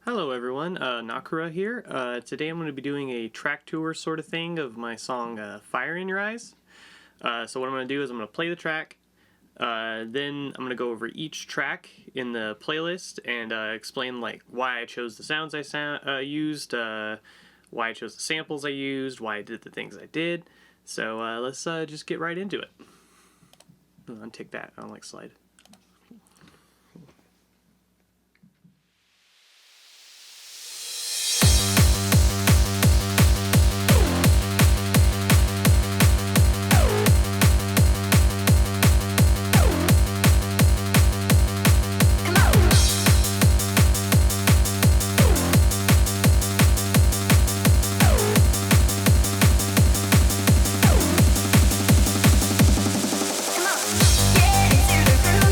Hello everyone, Nakura here. Today I'm going to be doing a track tour sort of thing of my song Fire in Your Eyes. So what I'm going to do is I'm going to play the track, then I'm going to go over each track in the playlist and explain like why I chose the sounds I used, why I chose the samples I used, why I did the things I did. So let's just get right into it. Untick that, I don't like slide. Get into the groove.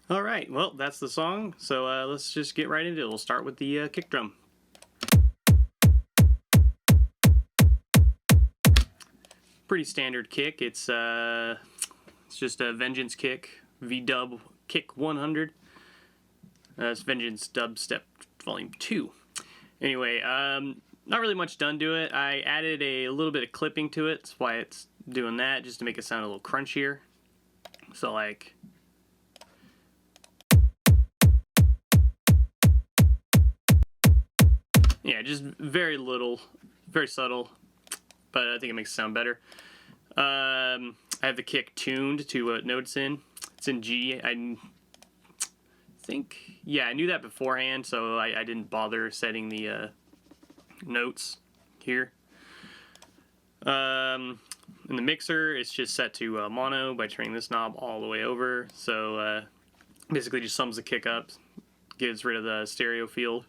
Alright, well, that's the song, so let's just get right into it. We'll start with the kick drum. Pretty standard kick. It's just a Vengeance kick, V-Dub Kick 100. It's Vengeance Dubstep Volume 2. Anyway, not really much done to it. I added a little bit of clipping to it. That's why it's doing that, just to make it sound a little crunchier. So like... yeah, just very little, very subtle, but I think it makes it sound better. I have the kick tuned to what note it's in. It's in G. I think, yeah, I knew that beforehand, so I didn't bother setting the notes here. In the mixer, it's just set to mono by turning this knob all the way over. So basically just sums the kick up, gets rid of the stereo field.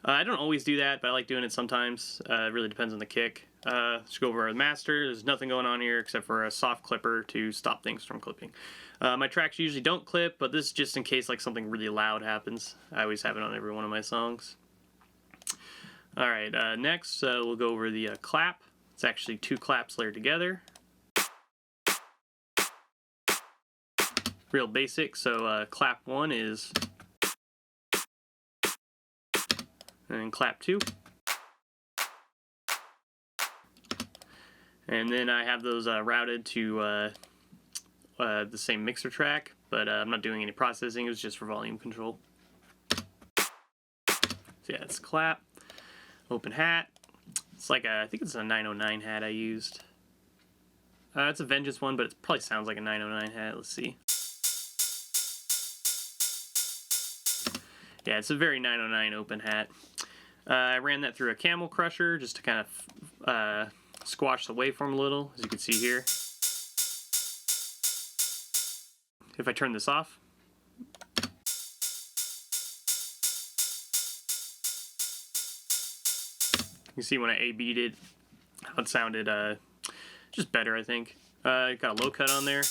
I don't always do that, but I like doing it sometimes. It really depends on the kick. Let's go over our master. There's nothing going on here except for a soft clipper to stop things from clipping. My tracks usually don't clip, but this is just in case like something really loud happens. I always have it on every one of my songs. Alright, next we'll go over the clap. It's actually two claps layered together. Real basic, so clap 1 is... and clap 2. And then I have those routed to the same mixer track, but I'm not doing any processing. It was just for volume control. So yeah, it's clap. Open hat. It's like I think it's a 909 hat I used. It's a Vengeance one, but it probably sounds like a 909 hat. Let's see. Yeah, it's a very 909 open hat. I ran that through a Camel Crusher just to kind of squash the waveform a little, as you can see here. If I turn this off, you can see when I A-B'd it, how it sounded just better, I think. Got a low cut on there.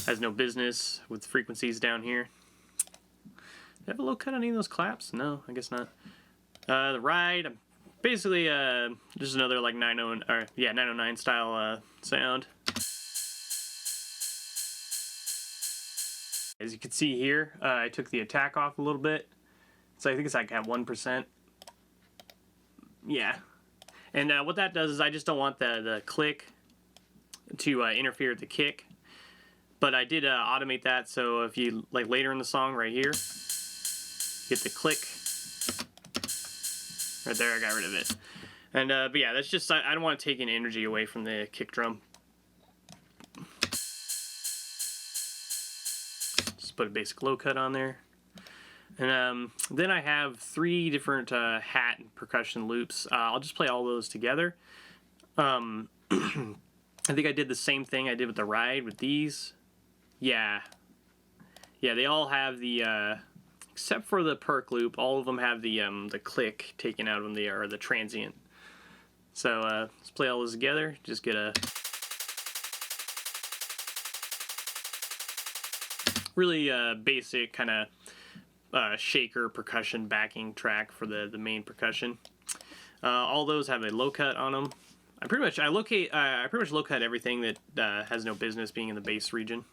Has no business with frequencies down here. Did I have a low cut on any of those claps? No, I guess not. The ride, basically just another like 909 style sound. As you can see here, I took the attack off a little bit, so I think it's like at 1%. Yeah, and what that does is I just don't want the click to interfere with the kick, but I did automate that, so if you like later in the song right here, get the click. Right there, I got rid of it. And, but yeah, that's just, I don't want to take any energy away from the kick drum. Just put a basic low cut on there. And then I have 3 different hat and percussion loops. I'll just play all those together. I think I did the same thing I did with the ride with these. Yeah. Yeah, they all have the... except for the perk loop, all of them have the click taken out of them, or the transient. So let's play all this together. Just get a really basic kind of shaker percussion backing track for the main percussion. All those have a low cut on them. I pretty much low cut everything that has no business being in the bass region.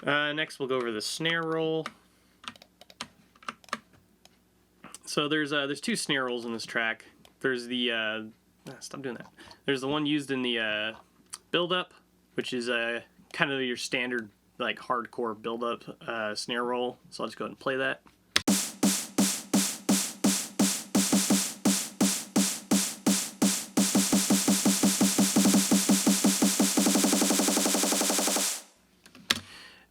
Next we'll go over the snare roll. So there's 2 snare rolls in this track. There's the stop doing that. There's the one used in the build-up, which is kind of your standard like hardcore build-up snare roll. So I'll just go ahead and play that.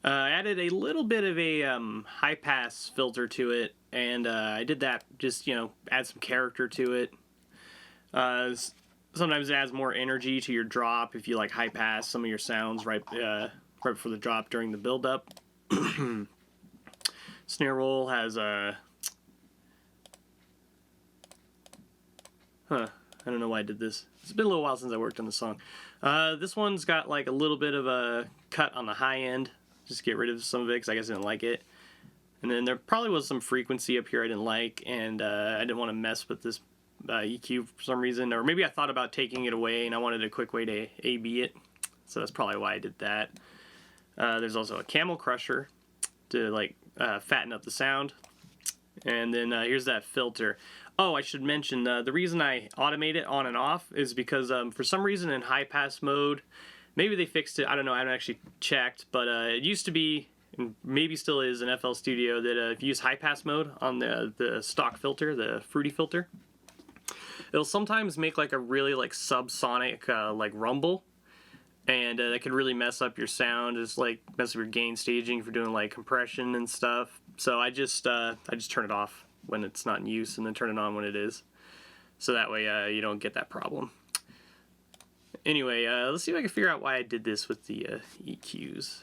I added a little bit of a high pass filter to it, and I did that just, you know, add some character to it. Sometimes it adds more energy to your drop if you like high pass some of your sounds right before the drop during the build up. Snare roll has a I don't know why I did this. It's been a little while since I worked on the song. This one's got like a little bit of a cut on the high end, just get rid of some of it because I guess I didn't like it. And then there probably was some frequency up here I didn't like, and I didn't want to mess with this EQ for some reason. Or maybe I thought about taking it away and I wanted a quick way to A-B it. So that's probably why I did that. There's also a Camel Crusher to like fatten up the sound. And then here's that filter. Oh, I should mention the reason I automate it on and off is because for some reason in high pass mode, maybe they fixed it. I don't know. I haven't actually checked, but it used to be, and maybe still is, in FL Studio that if you use high pass mode on the stock filter, the Fruity filter, it'll sometimes make like a really like subsonic like rumble. And that can really mess up your sound, just like mess up your gain staging for doing like compression and stuff. So I just turn it off when it's not in use, and then turn it on when it is. So that way you don't get that problem. Anyway, let's see if I can figure out why I did this with the EQs.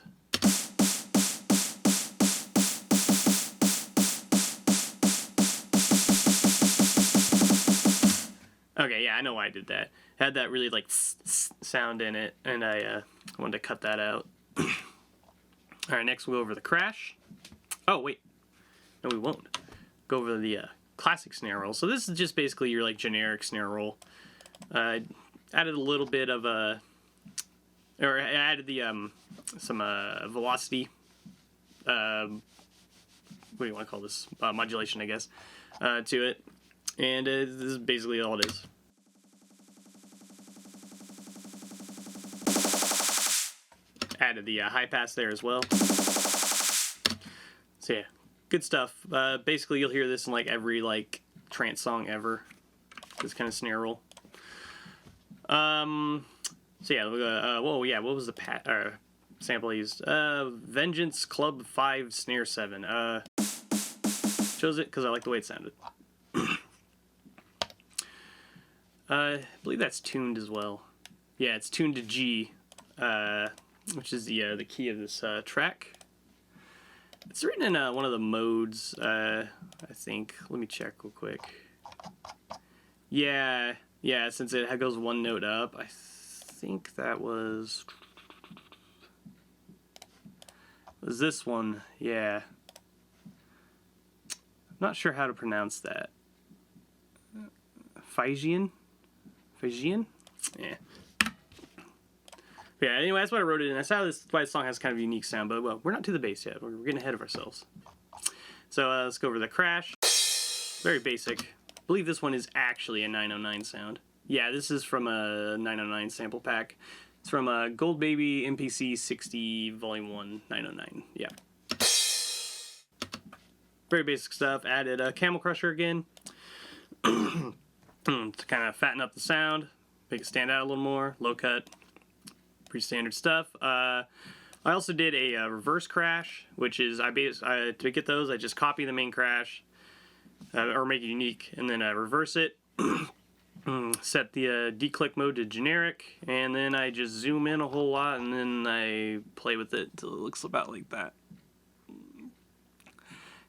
Okay, yeah, I know why I did that. It had that really like sound in it, and I wanted to cut that out. Alright, next we'll go over the crash. Oh, wait. No, we won't. Go over the classic snare roll. So this is just basically your like generic snare roll. I added a little bit of I added the some velocity. What do you want to call this? Modulation, I guess, to it. And this is basically all it is. Added the high pass there as well. So yeah, good stuff. Basically, you'll hear this in like every like trance song ever. This kind of snare roll. So yeah, whoa, yeah. What was the sample I used? Vengeance Club 5 Snare 7. Chose it because I like the way it sounded. I believe that's tuned as well. Yeah, it's tuned to G, which is the key of this track. It's written in one of the modes, I think. Let me check real quick. Yeah, since it goes one note up, I think that was this one. Yeah. I'm not sure how to pronounce that. Phrygian? Yeah. Yeah, anyway, that's why I wrote it in. That's why this song has kind of a unique sound, but well, we're not to the bass yet. We're getting ahead of ourselves. So let's go over the crash. Very basic. I believe this one is actually a 909 sound. Yeah, this is from a 909 sample pack. It's from a Gold Baby MPC 60 Volume 1 909. Yeah. Very basic stuff. Added a Camel Crusher again. To kind of fatten up the sound, make it stand out a little more. Low cut, pretty standard stuff. I also did a reverse crash, which is to get those, I just copy the main crash or make it unique, and then reverse it. Set the declick mode to generic, and then I just zoom in a whole lot, and then I play with it until it looks about like that.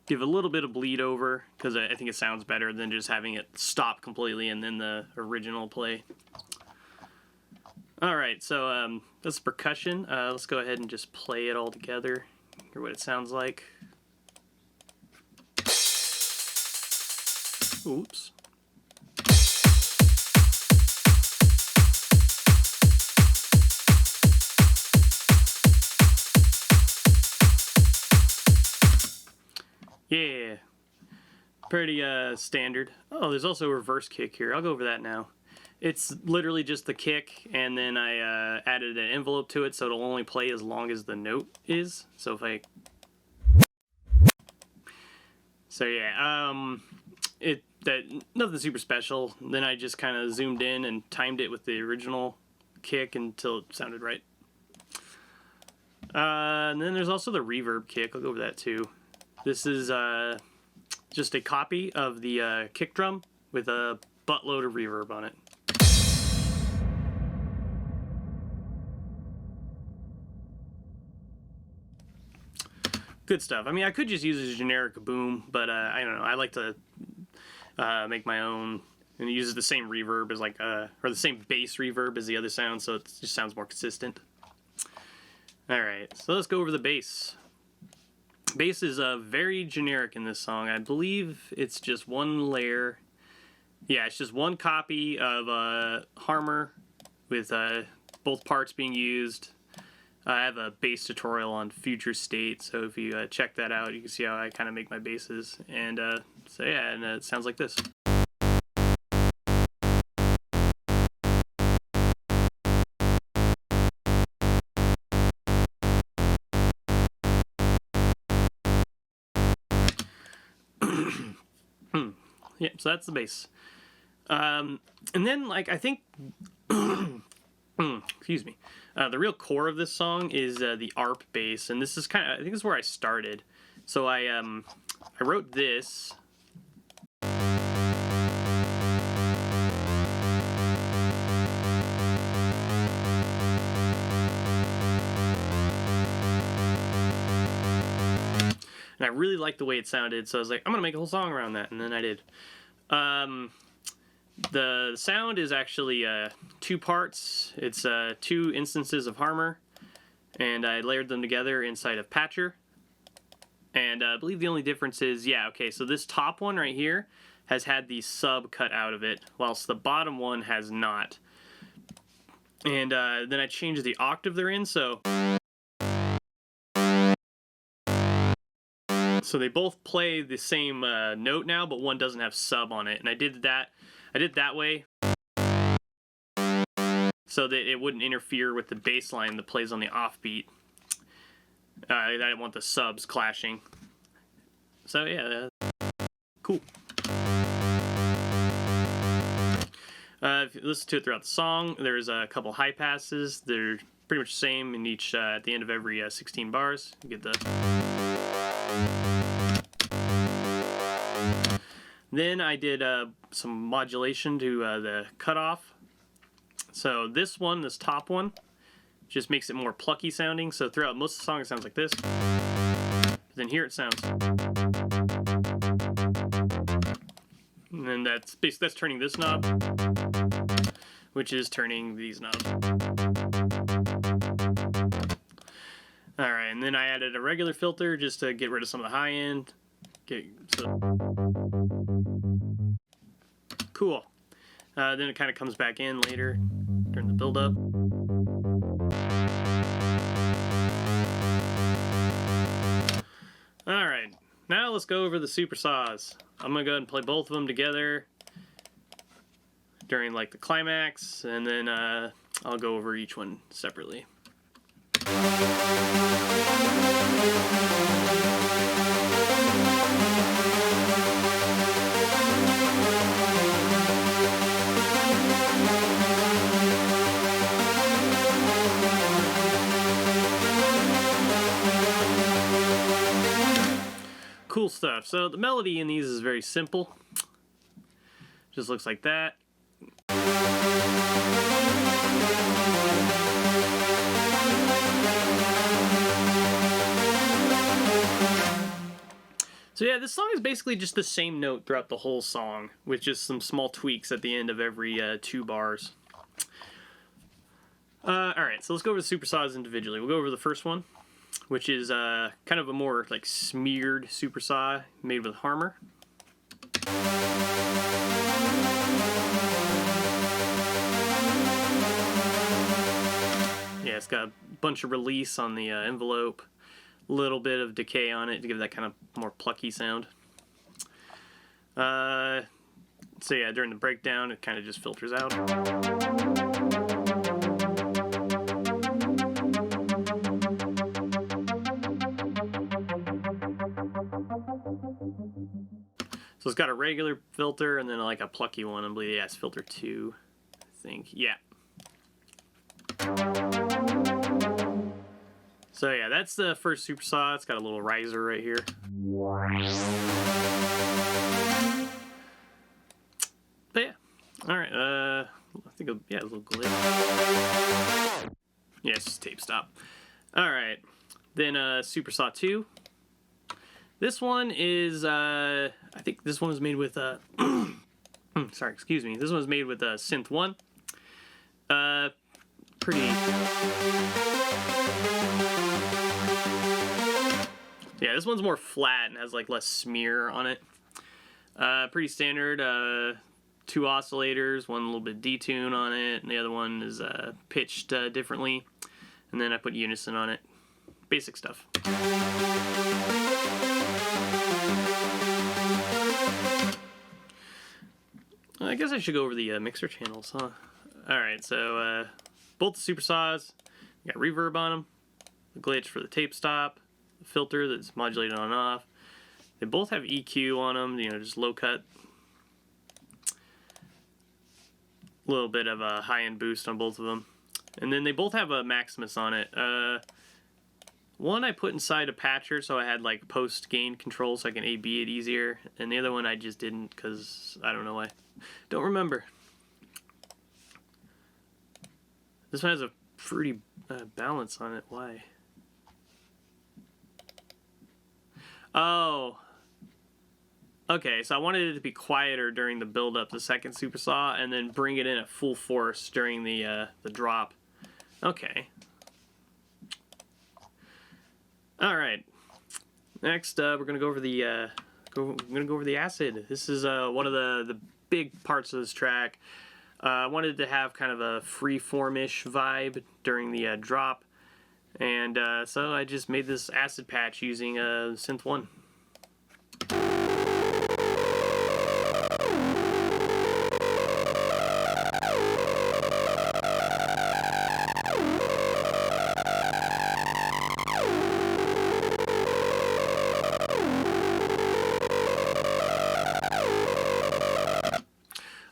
Give a little bit of bleed over, because I think it sounds better than just having it stop completely and then the original play. Alright, so that's percussion. Let's go ahead and just play it all together. Hear what it sounds like. Oops. Yeah, pretty standard. Oh, there's also a reverse kick here. I'll go over that now. It's literally just the kick, and then I added an envelope to it so it'll only play as long as the note is. So if I... So yeah, nothing super special. Then I just kind of zoomed in and timed it with the original kick until it sounded right. And then there's also the reverb kick. I'll go over that too. This is just a copy of the kick drum with a buttload of reverb on it. Good stuff. I mean, I could just use a generic boom, but I don't know. I like to make my own, and it uses the same reverb as or the same bass reverb as the other sound, so it just sounds more consistent. Alright, so let's go over the bass. Bass is very generic in this song. I believe it's just one layer. Yeah, it's just one copy of Harmor with both parts being used. I have a bass tutorial on Future State, so if you check that out, you can see how I kind of make my basses. And so yeah, and it sounds like this. Yeah, so that's the bass. And then, like, I think, excuse me, the real core of this song is the ARP bass, and this is kind of, I think this is where I started. So I wrote this. And I really liked the way it sounded, so I was like, I'm gonna make a whole song around that, and then I did. The sound is actually two parts. It's two instances of Harmor, and I layered them together inside of Patcher. And I believe the only difference is, yeah, okay, so this top one right here has had the sub cut out of it, whilst the bottom one has not. And then I changed the octave they're in, so they both play the same note now, but one doesn't have sub on it. And I did that way so that it wouldn't interfere with the bass line that plays on the offbeat. I didn't want the subs clashing. So yeah, cool. If you listen to it throughout the song, there's a couple high passes. They're pretty much the same in each at the end of every 16 bars. You get the. Then I did some modulation to the cutoff. So this top one, just makes it more plucky sounding. So throughout most of the song it sounds like this. But then here it sounds. And then that's turning this knob, which is turning these knobs. Alright, and then I added a regular filter just to get rid of some of the high end. Cool. Then it kind of comes back in later during the build up. Alright, now let's go over the super saws. I'm gonna go ahead and play both of them together during like the climax, and then I'll go over each one separately. Cool stuff. So the melody in these is very simple. Just looks like that. So yeah, this song is basically just the same note throughout the whole song, with just some small tweaks at the end of every 2 bars. Alright, so let's go over the super saws individually. We'll go over the first one, which is kind of a more like smeared super saw made with Harmor. Yeah, it's got a bunch of release on the envelope, a little bit of decay on it to give that kind of more plucky sound. So yeah, during the breakdown, it kind of just filters out. So it's got a regular filter and then like a plucky one. I believe, yeah, it's filter 2, I think. Yeah. So yeah, that's the first super saw. It's got a little riser right here. But yeah, all right. I think yeah, a little glitch. Yeah, it's just tape stop. All right, then super saw 2. This one is I think this one was made with sorry, excuse me. This one was made with Synth 1. Pretty. Yeah, this one's more flat and has like less smear on it. Pretty standard. 2 oscillators, one a little bit detune on it, and the other one is pitched differently. And then I put unison on it. Basic stuff. I guess I should go over the mixer channels, huh? Alright, so both the super saws, got reverb on them, the glitch for the tape stop, the filter that's modulated on and off. They both have EQ on them, you know, just low cut. A little bit of a high-end boost on both of them. And then they both have a Maximus on it. One I put inside a patcher so I had like post-gain control so I can A/B it easier. And the other one I just didn't because I don't know why. Don't remember. This one has a pretty balance on it. Why? Oh. Okay, so I wanted it to be quieter during the build-up, the second super saw, and then bring it in at full force during the drop. Okay. All right. Next, we're gonna go over the acid. This is one of the big parts of this track. I wanted to have kind of a free-form-ish vibe during the drop, and so I just made this acid patch using Synth 1.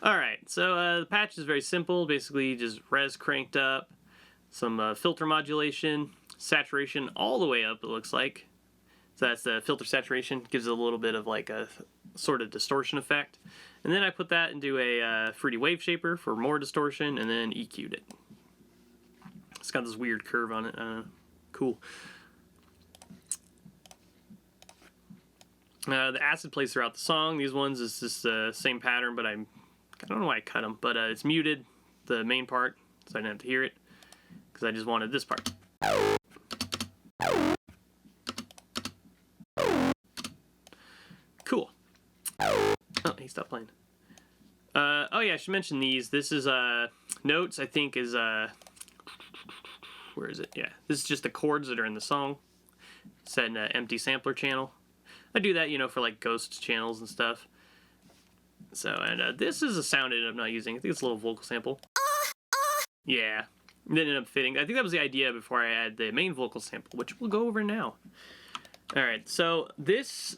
Alright, so the patch is very simple, basically just res cranked up, some filter modulation, saturation all the way up it looks like. So that's the filter saturation, gives it a little bit of like a sort of distortion effect. And then I put that into a Fruity Wave Shaper for more distortion and then EQ'd it. It's got this weird curve on it, cool. The acid plays throughout the song. These ones is just the same pattern, but I don't know why I cut them, but it's muted, the main part, so I didn't have to hear it, because I just wanted this part. Cool. Oh, he stopped playing. Oh yeah, I should mention these. This is notes, I think is, where is it? Yeah, this is just the chords that are in the song. Set in an empty sampler channel. I do that, you know, for like ghost channels and stuff. So, and this is a sound I ended up not using. I think it's a little vocal sample. Yeah, it ended up fitting. I think that was the idea before I had the main vocal sample, which we'll go over now. Alright, so this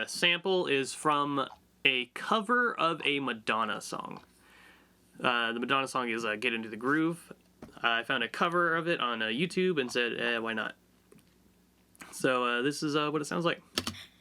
sample is from a cover of a Madonna song. The Madonna song is Get Into the Groove. I found a cover of it on YouTube and said, why not? So this is what it sounds like.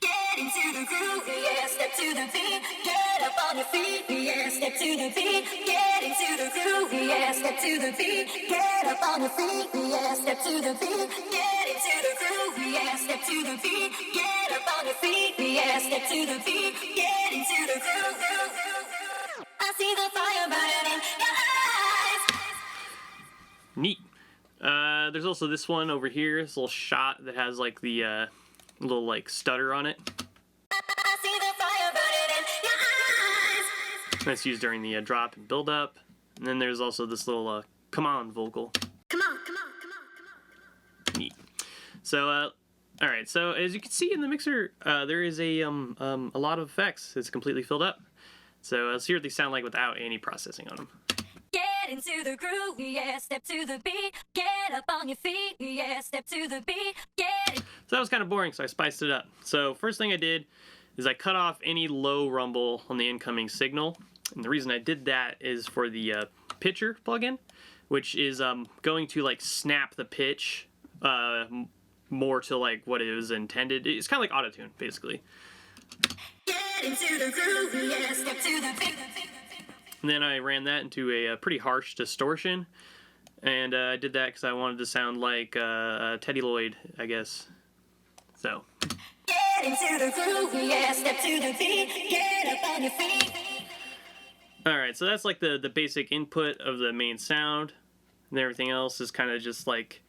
Get into the groove, yeah, step to the beat, get up on your feet, yeah, step to the beat, get into the groove, yeah, step to the beat, get up on your feet, yeah, step to the beat, get into the groove, yeah, step to the beat, get up on your feet, yeah, step to the beat, get into the groove, I see the fire burning in your eyes. Neat. There's also this one over here, this little shot that has like the little like stutter on it. That's used during the drop and build up. And then there's also this little come on vocal. Come on, come on, come on, come on. Neat. So alright, so as you can see in the mixer, there is a lot of effects. It's completely filled up. So let's hear what they sound like without any processing on them. Get into the groove, yeah, step to the beat, get up on your feet, yeah, step to the beat, get it. So that was kind of boring, so I spiced it up. So first thing I did is I cut off any low rumble on the incoming signal. And the reason I did that is for the pitcher plugin, which is going to like snap the pitch more to like what it was intended. It's kind of like auto-tune, basically. Get into the groove, yeah, step to the beat. And then I ran that into a pretty harsh distortion, and I did that because I wanted to sound like Teddy Lloyd, I guess. So. Get into the groove, yeah, step to the beat, get up on your feet. Alright, so that's like the basic input of the main sound, and everything else is kind of just like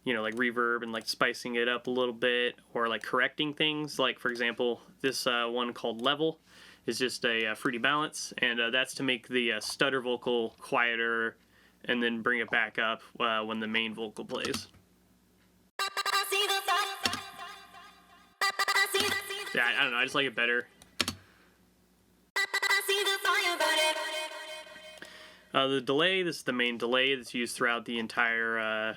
you know, like reverb and like spicing it up a little bit, or like correcting things. Like for example, this one called Level is just a fruity balance, and that's to make the stutter vocal quieter and then bring it back up when the main vocal plays. Yeah, I don't know, I just like it better. The delay, this is the main delay that's used throughout the entire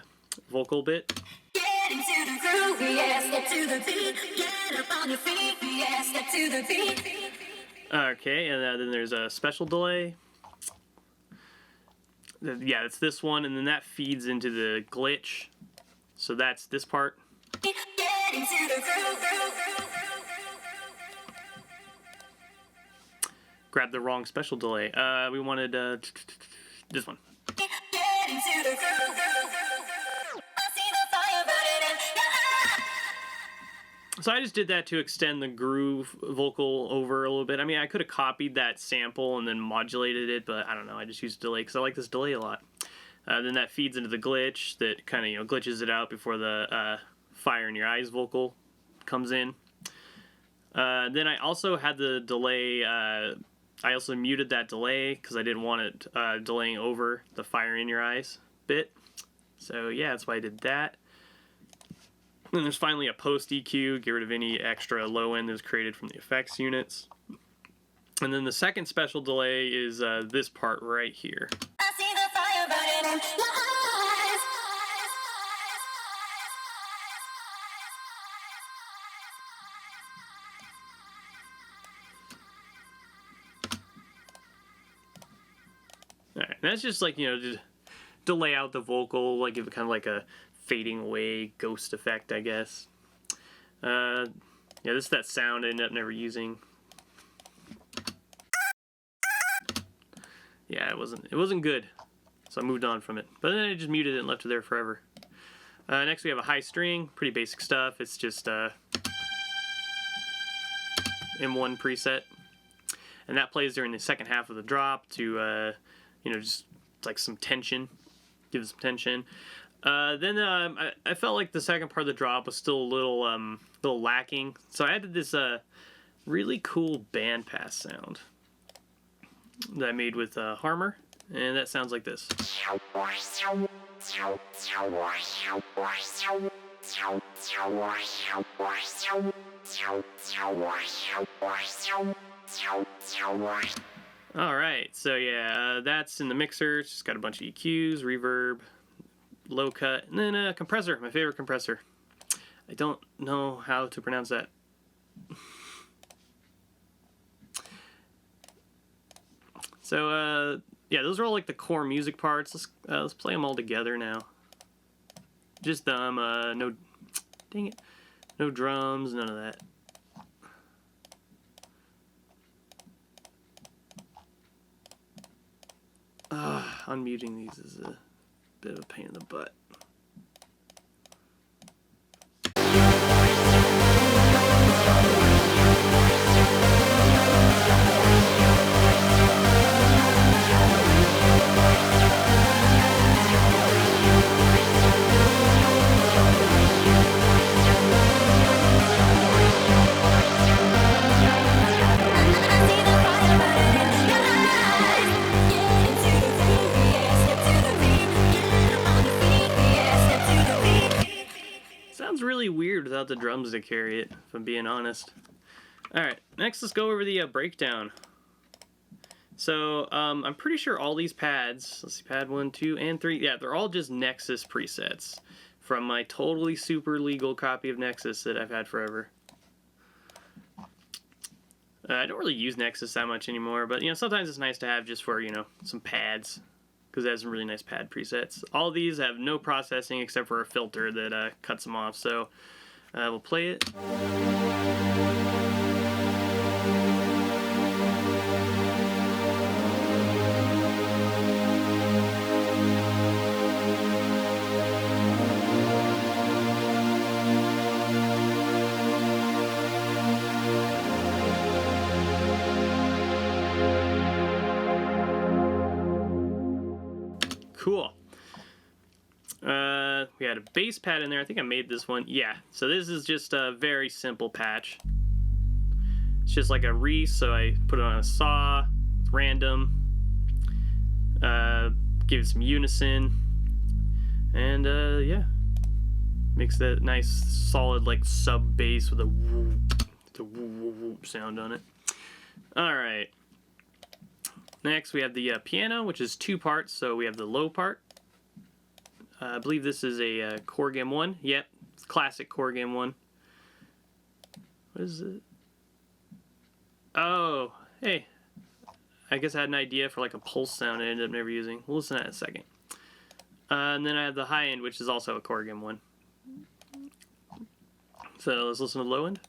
vocal bit. Get into the groove, yes, get to the beat, get up on your feet, yes, get to the beat. Okay, and then there's a special delay. Yeah, it's this one, and then that feeds into the glitch. So that's this part. Get into the groove. Grabbed the wrong special delay. We wanted this one. Get into the groove. I see the fire burning in your eyes. So I just did that to extend the groove vocal over a little bit. I mean, I could have copied that sample and then modulated it, but I don't know. I just used delay because I like this delay a lot. Then that feeds into the glitch that kind of, you know, glitches it out before the Fire in Your Eyes vocal comes in. Then I also had the delay. I also muted that delay because I didn't want it delaying over the Fire in Your Eyes bit. So yeah, that's why I did that. Then there's finally a post EQ, get rid of any extra low end that was created from the effects units. And then the second special delay is this part right here. I see the fire burning in your eyes. Alright, that's just like, you know, just delay out the vocal, like give it kind of like a fading away ghost effect, I guess. Yeah, this is that sound I ended up never using. Yeah, it wasn't good, so I moved on from it. But then I just muted it and left it there forever. Next we have a high string, pretty basic stuff. It's just M1 preset, and that plays during the second half of the drop to you know, just like some tension, give it some tension. Then I felt like the second part of the drop was still a little lacking, so I added this really cool bandpass sound that I made with Harmor, and that sounds like this. Alright, so yeah, that's in the mixer. It's just got a bunch of EQs, reverb, low cut, and then a compressor, my favorite compressor. I don't know how to pronounce that. So, yeah, those are all like the core music parts. Let's play them all together now. Just them, no, dang it, no drums, none of that. Unmuting these is a bit of a pain in the butt. Really weird without the drums to carry it, if I'm being honest. Alright, next let's go over the breakdown. So, I'm pretty sure all these pads, let's see, pad 1, 2, and 3, yeah, they're all just Nexus presets from my totally super legal copy of Nexus that I've had forever. I don't really use Nexus that much anymore, but, you know, sometimes it's nice to have just for, you know, some pads, because it has some really nice pad presets. All these have no processing except for a filter that cuts them off, so we'll play it. Cool. We had a bass pad in there. I think I made this one. Yeah, so this is just a very simple patch. It's just like a Reese, so I put it on a saw. It's random. Give it some unison. And yeah. Makes that nice solid like sub bass with a whoop, whoop sound on it. Alright. Next we have the piano, which is 2 parts. So we have the low part. I believe this is a Korg M1. Yep, it's classic Korg M1. What is it? Oh, hey. I guess I had an idea for like a pulse sound I ended up never using. We'll listen to that in a second. And then I have the high end, which is also a Korg M1. So let's listen to the low end.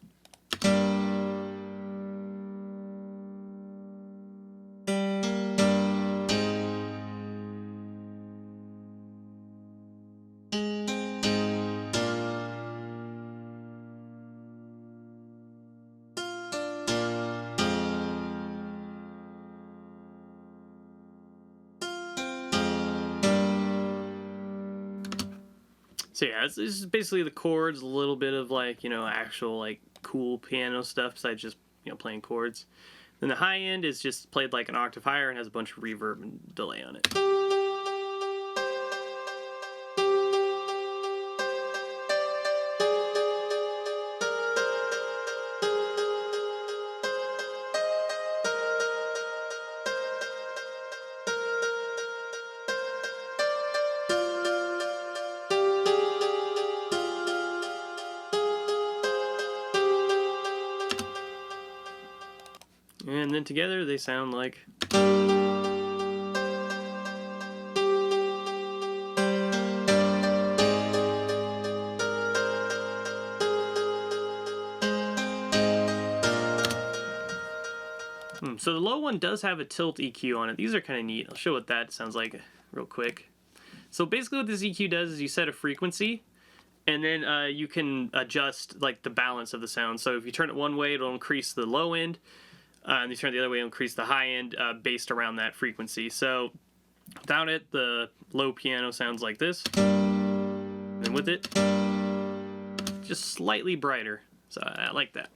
So yeah, this is basically the chords, a little bit of like, actual like cool piano stuff besides just, playing chords. Then the high end is just played like an octave higher and has a bunch of reverb and delay on it. And then together they sound like... So the low one does have a tilt EQ on it. These are kind of neat. I'll show what that sounds like real quick. So basically what this EQ does is you set a frequency, and then you can adjust like the balance of the sound. So if you turn it one way, it'll increase the low end, and you turn it the other way, it'll increase the high end based around that frequency. So without it, the low piano sounds like this, and with it, just slightly brighter. So I like that.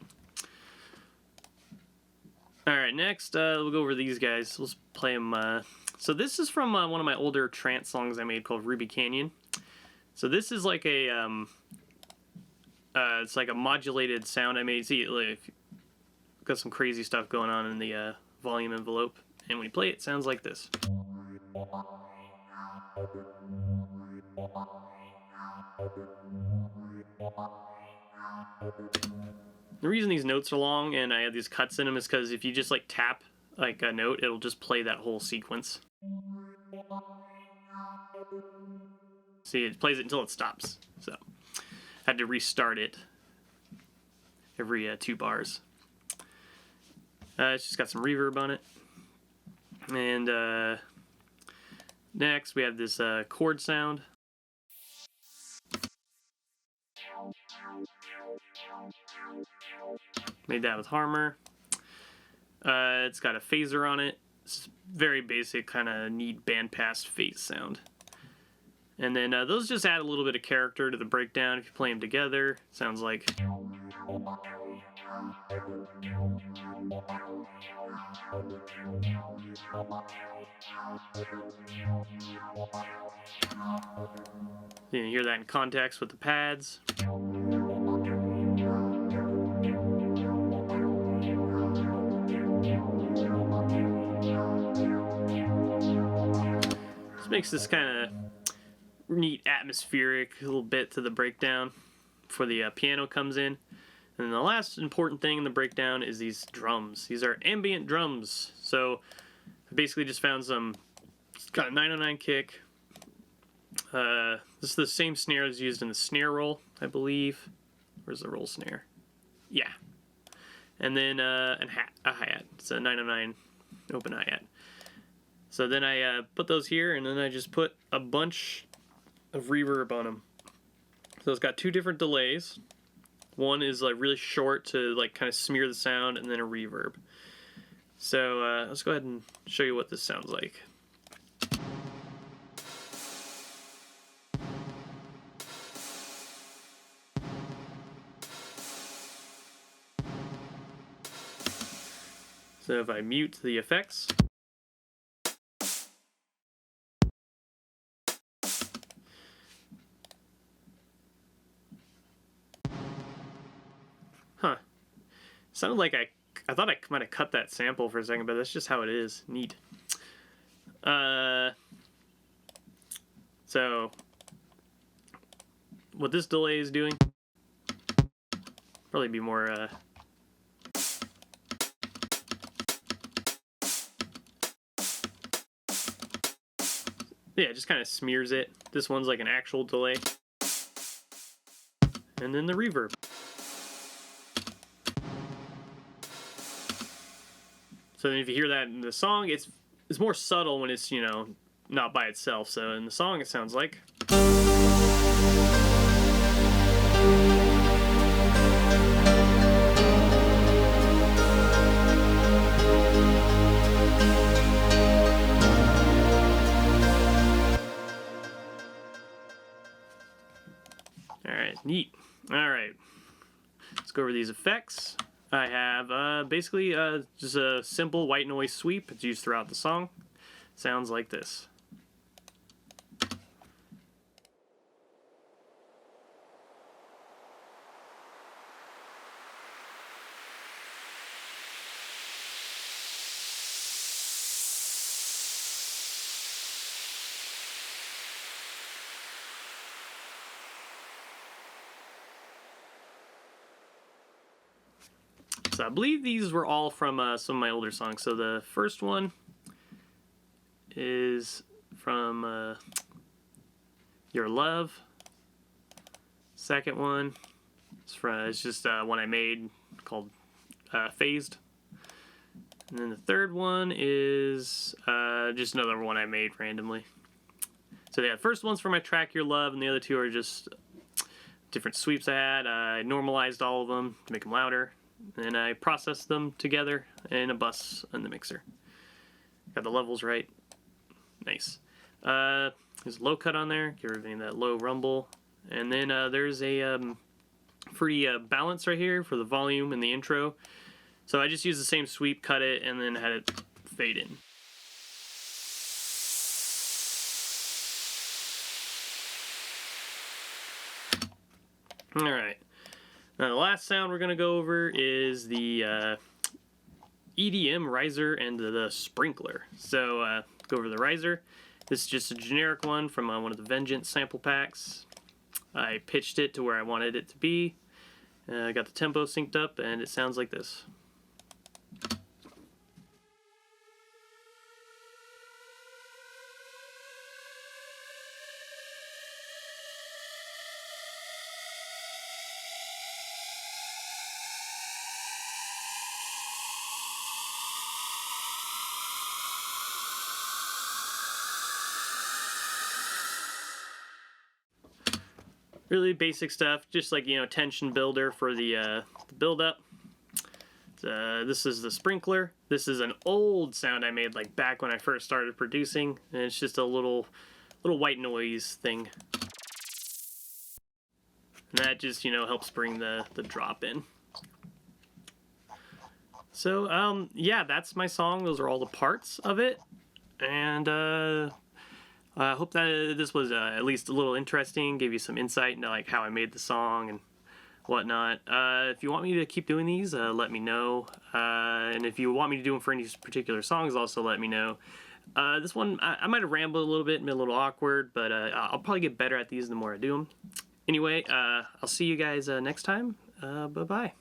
Alright, next we'll go over these guys. Let's play them. So this is from one of my older trance songs I made called Ruby Canyon. So this is like a it's like a modulated sound I made. See, like, got some crazy stuff going on in the volume envelope, and when you play it, it sounds like this. The reason these notes are long and I have these cuts in them is because if you just like tap like a note, it'll just play that whole sequence. See, it plays it until it stops. So I had to restart it every 2 bars. It's just got some reverb on it. And next we have this chord sound. Made that with Harmer. It's got a phaser on it. It's very basic, kind of neat bandpass phase sound. And then those just add a little bit of character to the breakdown. If you play them together, it sounds like... You hear that in context with the pads. This makes this kind of neat atmospheric little bit to the breakdown before the piano comes in. And then the last important thing in the breakdown is these drums. These are ambient drums. So I basically just found some, it's got a 909 kick. This is the same snare as used in the snare roll, I believe. Where's the roll snare? Yeah. And then a hi-hat. It's a 909 open hi-hat. So then I put those here, and then I just put a bunch of reverb on them. So it's got 2 different delays. One is like really short to like kind of smear the sound, and then a reverb. So let's go ahead and show you what this sounds like. So if I mute the effects, huh? Sounded like I thought I might have cut that sample for a second, but that's just how it is. Neat. So what this delay is doing, probably be more. Yeah, it just kind of smears it. This one's like an actual delay. And then the reverb. So then if you hear that in the song, it's more subtle when it's, you know, not by itself. So in the song it sounds like. Alright, neat. Alright, let's go over these effects. I have basically just a simple white noise sweep. It's used throughout the song. Sounds like this. So I believe these were all from some of my older songs. So the first one is from Your Love. Second one is it's just one I made called Phased. And then the third one is just another one I made randomly. So yeah, the first one's for my track Your Love, and the other two are just different sweeps I had. I normalized all of them to make them louder. And I processed them together in a bus in the mixer. Got the levels right. Nice. There's a low cut on there. Get rid of that low rumble. And then there's a free balance right here for the volume and the intro. So I just used the same sweep, cut it, and then had it fade in. Alright. Now the last sound we're going to go over is the EDM riser and the sprinkler. So go over the riser. This is just a generic one from one of the Vengeance sample packs. I pitched it to where I wanted it to be. I got the tempo synced up, and it sounds like this. Really basic stuff, just like, you know, tension builder for the build up. This is the sprinkler. This is an old sound I made like back when I first started producing, and it's just a little white noise thing. And that just, you know, helps bring the drop in. So yeah, that's my song. Those are all the parts of it, and I hope that this was at least a little interesting, gave you some insight into like how I made the song and whatnot. If you want me to keep doing these, let me know. And if you want me to do them for any particular songs, also let me know. This one, I might have rambled a little bit, been a little awkward, but I'll probably get better at these the more I do them. Anyway, I'll see you guys next time. Bye-bye.